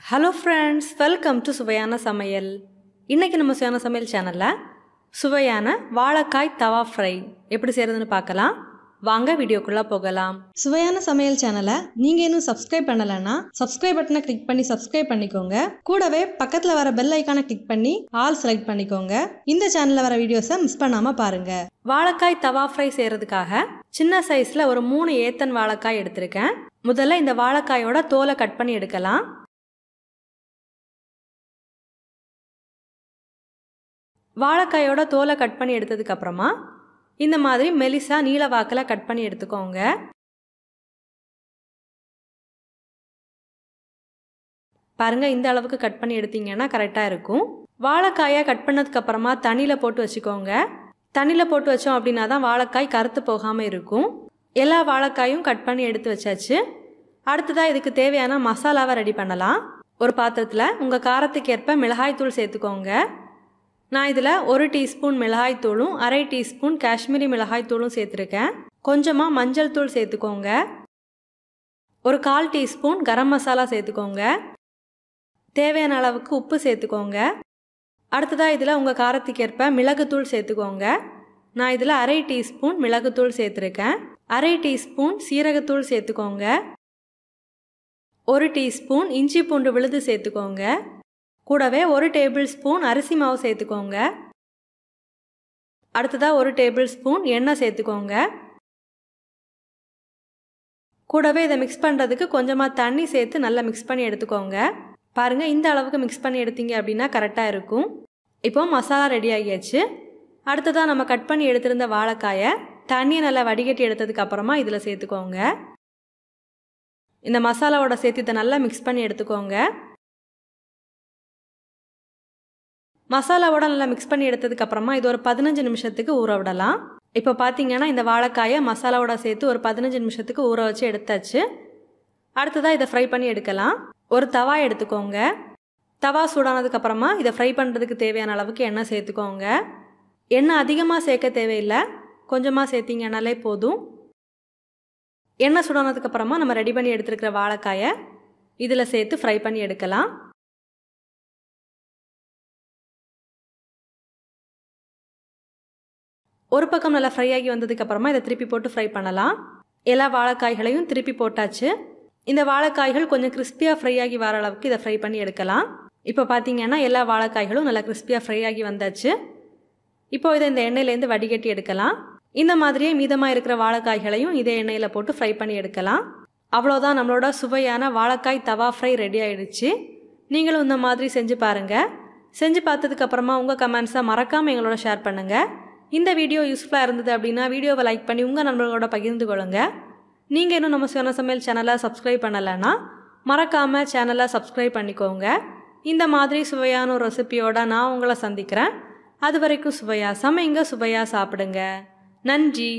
Hello friends, welcome to Suvaiyana Samayal. இன்னைக்கு நம்ம சுவையான சமையல் சேனல்ல சுவையான வாழைக்காய் தவா ஃப்ரை எப்படி செய்யறதுன்னு பார்க்கலாம். வாங்க வீடியோக்குள்ள போகலாம். சுவையான சமையல் சேனலை நீங்க இன்னும் சப்ஸ்கிரைப் பண்ணலனா சப்ஸ்கிரைப் பட்டனை கிளிக் பண்ணி சப்ஸ்கிரைப் பண்ணிக்கோங்க. கூடவே பக்கத்துல வர பெல் ஐகானை கிளிக் பண்ணி ஆல் செலக்ட் பண்ணிக்கோங்க. இந்த சேனல்ல வர வீடியோஸை மிஸ் பண்ணாம பாருங்க. வாழைக்காய் தவா ஃப்ரை செய்யறதுக்காக சின்ன சைஸ்ல ஒரு 3 ஏத்தன் வாழைக்காய் எடுத்திருக்கேன். முதல்ல இந்த வாழைக்காயோட தோலை கட் பண்ணி எடுக்கலாம். வாழைக்காயோட தோலை கட் பண்ணி எடுத்ததுக்கு அப்புறமா இந்த மாதிரி மெலிசா நீல வாக்குல கட் பண்ணி எடுத்துக்கோங்க. பாருங்க, இந்த அளவுக்கு கட் பண்ணி எடுத்தீங்கன்னா கரெக்டா இருக்கும். வாழைக்காயை கட் பண்ணதுக்கு அப்புறமா தண்ணியில போட்டு வச்சுக்கோங்க. தண்ணியில போட்டு வச்சோம் அப்படின்னா தான் வாழைக்காய் கருத்து போகாம இருக்கும். எல்லா வாழைக்காயும் கட் பண்ணி எடுத்து வச்சாச்சு. அடுத்ததா இதுக்கு தேவையான மசாலாவை ரெடி பண்ணலாம். ஒரு பாத்திரத்துல உங்க காரத்துக்கு ஏற்ப மிளகாய் தூள் சேர்த்துக்கோங்க. நான் இதில் 1 டீஸ்பூன் மிளகாய் தூளும் 1/2 டீஸ்பூன் காஷ்மீரி மிளகாய் தூளும் சேர்த்துருக்கேன். கொஞ்சமாக மஞ்சள் தூள் சேர்த்துக்கோங்க. ஒரு 1/4 டீஸ்பூன் கரம் மசாலா சேர்த்துக்கோங்க. தேவையான அளவுக்கு உப்பு சேர்த்துக்கோங்க. அடுத்ததாக இதில் உங்கள் காரத்துக்கு ஏற்ப மிளகுத்தூள் சேர்த்துக்கோங்க. நான் இதில் 1/2 டீஸ்பூன் மிளகுத்தூள் சேர்த்துருக்கேன். 1/2 டீஸ்பூன் சீரகத்தூள் சேர்த்துக்கோங்க. 1 டீஸ்பூன் இஞ்சி பூண்டு விழுது சேர்த்துக்கோங்க. கூடவே 1 டேபிள் ஸ்பூன் அரிசி மாவு சேர்த்துக்கோங்க. அடுத்ததாக 1 டேபிள் ஸ்பூன் எண்ணெய் சேர்த்துக்கோங்க. கூடவே இதை மிக்ஸ் பண்ணுறதுக்கு கொஞ்சமாக தண்ணி சேர்த்து நல்லா மிக்ஸ் பண்ணி எடுத்துக்கோங்க. பாருங்கள், இந்த அளவுக்கு மிக்ஸ் பண்ணி எடுத்தீங்க அப்படின்னா கரெக்டாக இருக்கும். இப்போ மசாலா ரெடி ஆகியாச்சு. அடுத்ததாக நம்ம கட் பண்ணி எடுத்திருந்த வாழைக்காயை தண்ணியை நல்லா வடிகட்டி எடுத்ததுக்கு அப்புறமா இதில் சேர்த்துக்கோங்க. இந்த மசாலாவோட சேர்த்து இதை நல்லா மிக்ஸ் பண்ணி எடுத்துக்கோங்க. மசாலாவோட நல்லா மிக்ஸ் பண்ணி எடுத்ததுக்கு அப்புறமா இது ஒரு 15 நிமிஷத்துக்கு ஊற விடலாம். இப்போ பார்த்தீங்கன்னா இந்த வாழைக்காயை மசாலாவோட சேர்த்து ஒரு 15 நிமிஷத்துக்கு ஊற வச்சு எடுத்தாச்சு. அடுத்ததாக இதை ஃப்ரை பண்ணி எடுக்கலாம். ஒரு தவா எடுத்துக்கோங்க. தவா சூடானதுக்கு அப்புறமா இதை ஃப்ரை பண்ணுறதுக்கு தேவையான அளவுக்கு எண்ணெய் சேர்த்துக்கோங்க. எண்ணெய் அதிகமாக சேர்க்க தேவையில்லை, கொஞ்சமாக சேர்த்திங்கனாலே போதும். எண்ணெய் சூடானதுக்கு அப்புறமா நம்ம ரெடி பண்ணி எடுத்துருக்கிற வாழைக்காயை இதில் சேர்த்து ஃப்ரை பண்ணி எடுக்கலாம். ஒரு பக்கம் நல்லா ஃப்ரை ஆகி வந்ததுக்கு அப்புறமா இதை திருப்பி போட்டு ஃப்ரை பண்ணலாம். எல்லா வாழைக்காய்களையும் திருப்பி போட்டாச்சு. இந்த வாழைக்காய்கள் கொஞ்சம் கிறிஸ்பியாக ஃப்ரை ஆகி வர அளவுக்கு இதை ஃப்ரை பண்ணி எடுக்கலாம். இப்போ பார்த்தீங்கன்னா எல்லா வாழைக்காய்களும் நல்லா கிறிஸ்பியாக ஃப்ரை ஆகி வந்தாச்சு. இப்போ இதை இந்த எண்ணெயிலேருந்து வடிகட்டி எடுக்கலாம். இந்த மாதிரியே மீதமாக இருக்கிற வாழைக்காய்களையும் இதே எண்ணெயில் போட்டு ஃப்ரை பண்ணி எடுக்கலாம். அவ்வளோதான், நம்மளோட சுவையான வாழைக்காய் தவா ஃப்ரை ரெடி ஆயிடுச்சு. நீங்களும் இந்த மாதிரி செஞ்சு பாருங்கள். செஞ்சு பார்த்ததுக்கு அப்புறமா உங்கள் கமெண்ட்ஸை மறக்காமல் எங்களோட ஷேர் பண்ணுங்கள். இந்த வீடியோ யூஸ்ஃபுல்லாக இருந்தது அப்படின்னா வீடியோவை லைக் பண்ணி உங்கள் நண்பர்களோட பகிர்ந்து கொள்ளுங்க. நீங்கள் இன்னும் நம்ம சுவையான சமையல் சேனலை சப்ஸ்கிரைப் பண்ணலைன்னா மறக்காமல் சேனலை சப்ஸ்கிரைப் பண்ணிக்கோங்க. இந்த மாதிரி சுவையான ஒரு ரெசிபியோட நான் உங்களை சந்திக்கிறேன். அது வரைக்கும் சுவையாக சமைங்க, சுவையாக சாப்பிடுங்க. நன்றி.